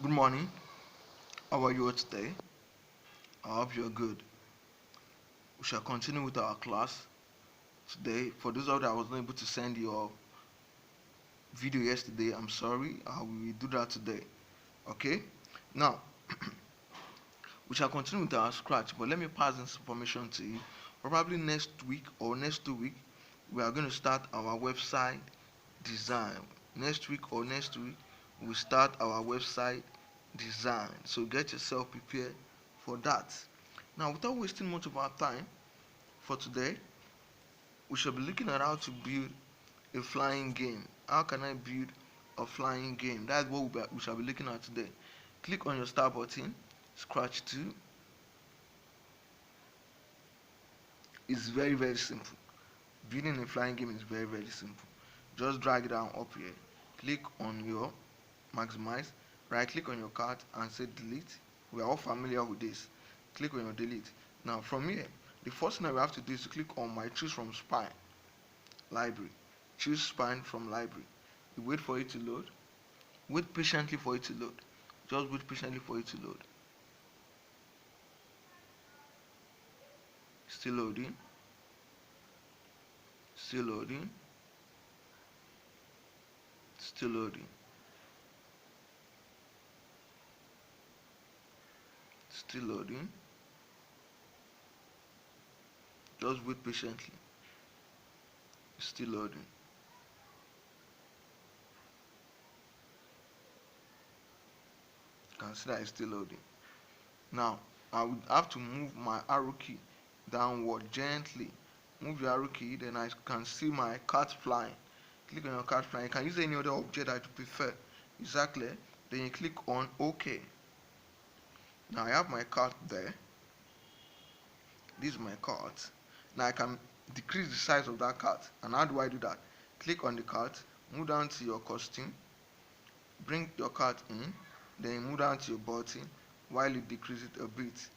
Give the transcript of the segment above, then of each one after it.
Good morning. How are you all today? I hope you're good. We shall continue with our class today. For those of you that was not able to send your video yesterday, I'm sorry. I will do that today. Okay? Now, we shall continue with our scratch, but let me pass this information to you. Probably next week or next 2 weeks, we are going to start our website design. Next week or next week, we start our website design. So get yourself prepared for that. Now, without wasting much of our time for today, we shall be looking at how to build a flying game. How can I build a flying game? That's what we shall be looking at today. Click on your start button, scratch 2. It's very simple. Building a flying game is very simple. Just drag it down up here. Click on your maximize. Right click on your card and say delete. We are all familiar with this. Click on your delete. Now from here, the first thing that we have to do is to click on my choose from spine library. Choose spine from library. You wait for it to load. Wait patiently for it to load. Just wait patiently for it to load. Still loading. Still loading. Still loading. Still loading. Just wait patiently. Still loading. You can see that it's still loading. Now I would have to move my arrow key downward gently. Move your arrow key, then I can see my cat flying. Click on your cat flying. You can use any other object that you prefer. Exactly. Then you click on OK. Now I have my cat there. This is my cat. Now I can decrease the size of that cat. And how do I do that? Click on the cat, move down to your costume, bring your cat in, then you move down to your button while you decrease it a bit.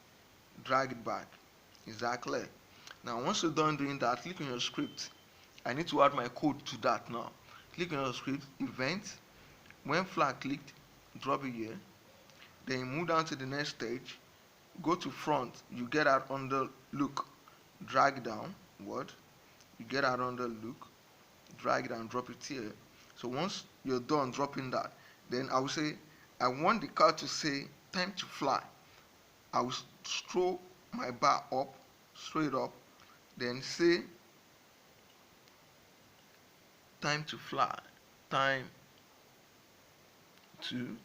Drag it back. Exactly. Now once you're done doing that, click on your script. I need to add my code to that now. Click on your script, event. When flag clicked, drop it here. Then you move down to the next stage. Go to front, you get out under look. Drag down, word. You get out under look. Drag it and drop it here. So once you're done dropping that, then I will say, I want the car to say time to fly. I will scroll my bar up, straight up, then say time to fly. Time to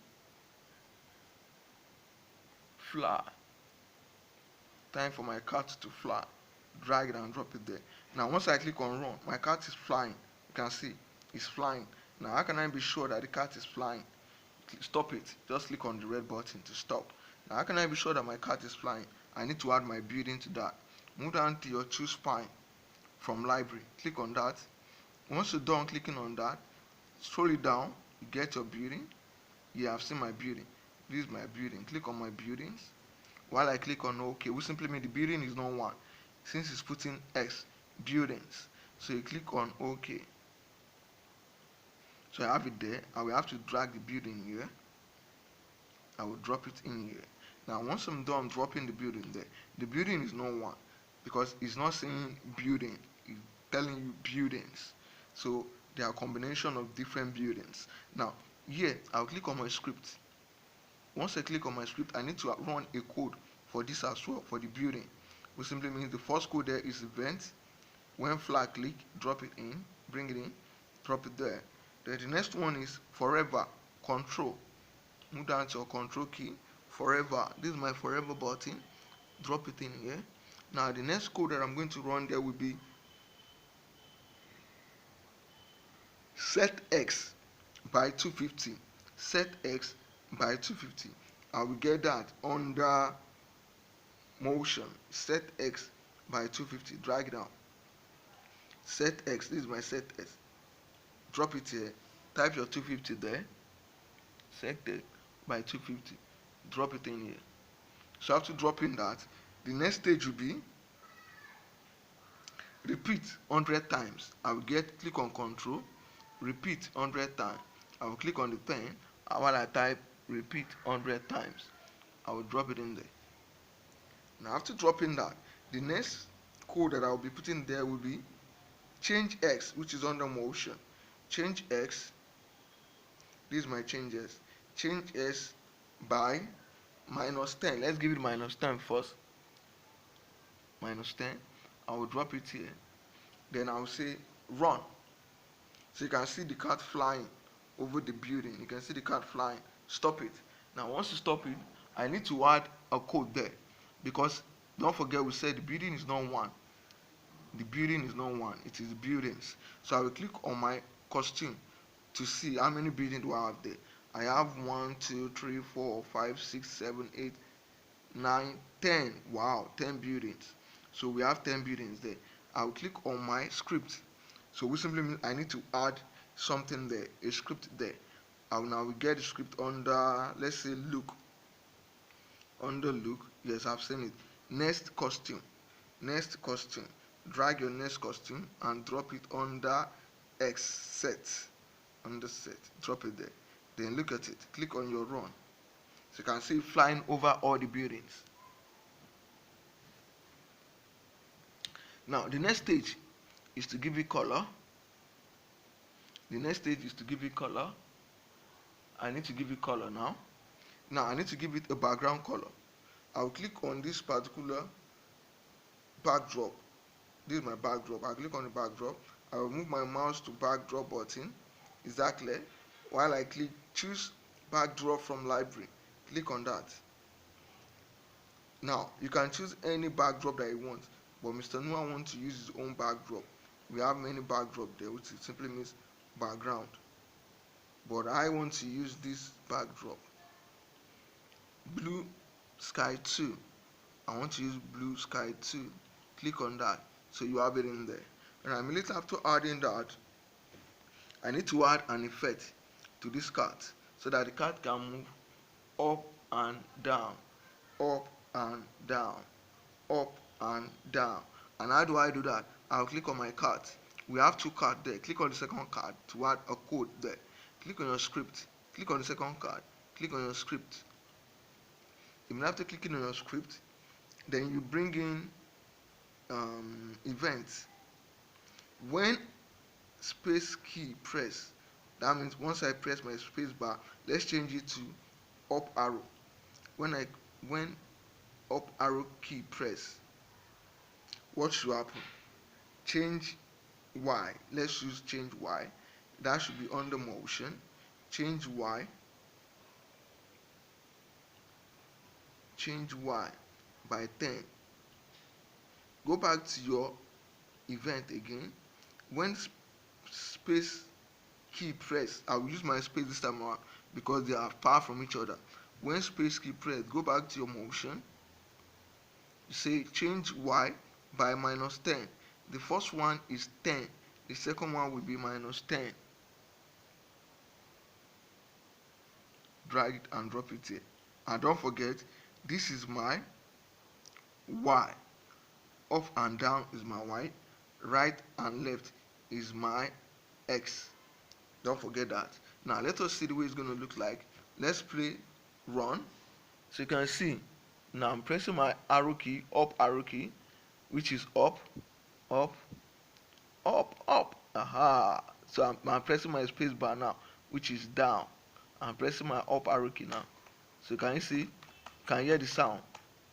fly. Time for my cat to fly. Drag it and drop it there. Now once I click on run, my cat is flying. You can see it's flying. Now how can I be sure that the cat is flying? Stop it. Just click on the red button to stop. Now how can I be sure that my cat is flying? I need to add my building to that. Move down to your choose spine from library. Click on that. Once you're done clicking on that, scroll it down. You get your building. Yeah, I've seen my building. This is my building. Click on my buildings. While I click on OK, we simply mean the building is not one. Since it's putting X, buildings. So you click on OK. So I have it there. I will have to drag the building here. I will drop it in here. Now once I'm done dropping the building there, the building is not one because it's not saying building, it's telling you buildings. So they are a combination of different buildings. Now here I'll click on my script. Once I click on my script, I need to run a code for this as well, for the building. Which simply means the first code there is event. When flag click, drop it in, bring it in, drop it there. Then the next one is forever control. Move down to your control key, forever. This is my forever button. Drop it in here. Now the next code that I'm going to run there will be set x by 250. Set x by 250. I will get that under motion. Set x by 250. Drag it down. Set x. This is my set x. Drop it here. Type your 250 there. Set x by 250. Drop it in here. So after dropping that, the next stage will be repeat 100 times. I will click on control, repeat 100 times. I will click on the pen while I type repeat 100 times. I will drop it in there. Now after dropping that, the next code that I will be putting there will be change x, which is under motion. Change x, this is my changes. Change x by -10. Let's give it -10 first. -10. I will drop it here. Then I will say run. So you can see the cat flying over the building. You can see the cat flying. Stop it. Now once you stop it, I need to add a code there, because don't forget we said the building is not one. The building is not one. It is buildings. So I will click on my costume to see how many buildings do I have there. I have 1, 2, 3, 4, 5, 6, 7, 8, 9, 10. Wow, 10 buildings. So we have 10 buildings there. I will click on my script. So we simply mean I need to add something there, a script there. I will now get the script under, let's say, look. Under look, yes, I've seen it. Next costume. Next costume. Drag your next costume and drop it under X set. Under set. Drop it there. Then look at it. Click on your run. So you can see it flying over all the buildings. Now the next stage is to give it color. The next stage is to give it color. I need to give it color now. Now I need to give it a background color. I will click on this particular backdrop. This is my backdrop. I click on the backdrop. I will move my mouse to backdrop button. Is that clear? While I click choose backdrop from library. Click on that. Now you can choose any backdrop that you want, but Mr. Noah wants to use his own backdrop. We have many backdrop there, which simply means background. But I want to use this backdrop. Blue sky 2. I want to use blue sky 2. Click on that. So you have it in there. And immediately after adding that, I need to add an effect to this card so that the card can move up and down, up and down, up and down. And how do I do that? I'll click on my card. We have two cards there. Click on the second card to add a code there. Click on your script. Click on the second card. Click on your script. Even after clicking on your script, then you bring in events. When space key press, that means once I press my space bar, let's change it to up arrow. When up arrow key press, what should happen? Change Y. Let's use change Y. That should be under motion. Change Y. Change Y by 10. Go back to your event again. When space key press, I will use my space this time around because they are far from each other. When space key press, go back to your motion. You say change Y by -10. The first one is 10. The second one will be -10. Drag it and drop it here. And don't forget, this is my Y. Up and down is my Y. Right and left is my X. Don't forget that. Now let us see the way it's going to look like. Let's play run. So you can see now I'm pressing my arrow key, up arrow key, which is up, up, up, up. Aha. So I'm pressing my space bar now, which is down. I'm pressing my up arrow key now. So can you see? Can you hear the sound?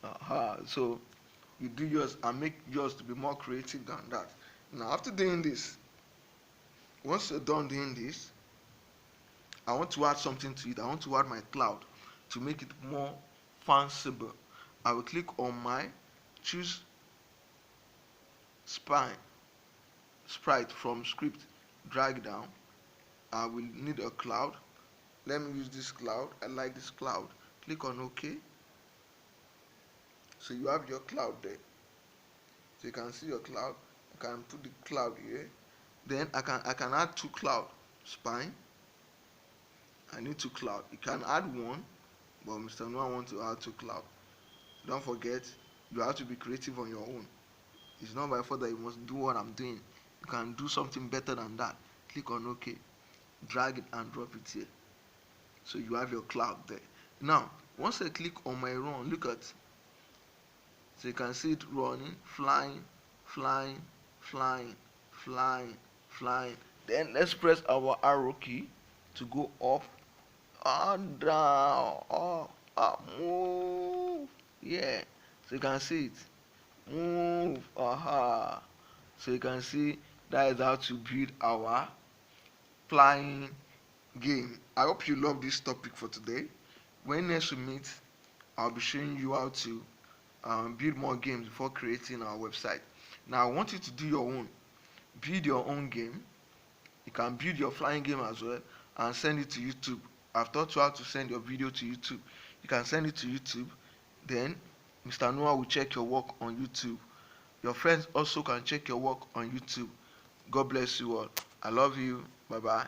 Aha. So you do yours and make yours to be more creative than that. Now after doing this, once you're done doing this, I want to add something to it. I want to add my cloud to make it more fanciful. I will click on my choose sprite from script, drag down. I will need a cloud. Let me use this cloud. I like this cloud. Click on OK. So you have your cloud there. So you can see your cloud. I can put the cloud here. Then I can add two cloud spine. I need two cloud. You can add one, but Mr. Noah wants to add two cloud. Don't forget, you have to be creative on your own. It's not by fault that you must do what I'm doing. You can do something better than that. Click on OK. Drag it and drop it here. So you have your cloud there. Now once I click on my run, look at, so you can see it running, flying, flying, flying, flying, flying. Then let's press our arrow key to go up and down, up, move. Yeah, so you can see it move. Aha, so you can see that is how to build our flying game. I hope you love this topic for today. When next we meet, I'll be showing you how to build more games before creating our website. Now I want you to do your own, build your own game. You can build your flying game as well and send it to YouTube. I've taught you how to send your video to YouTube. You can send it to YouTube, then Mr. Noah will check your work on YouTube. Your friends also can check your work on YouTube. God bless you all. I love you. Bye bye.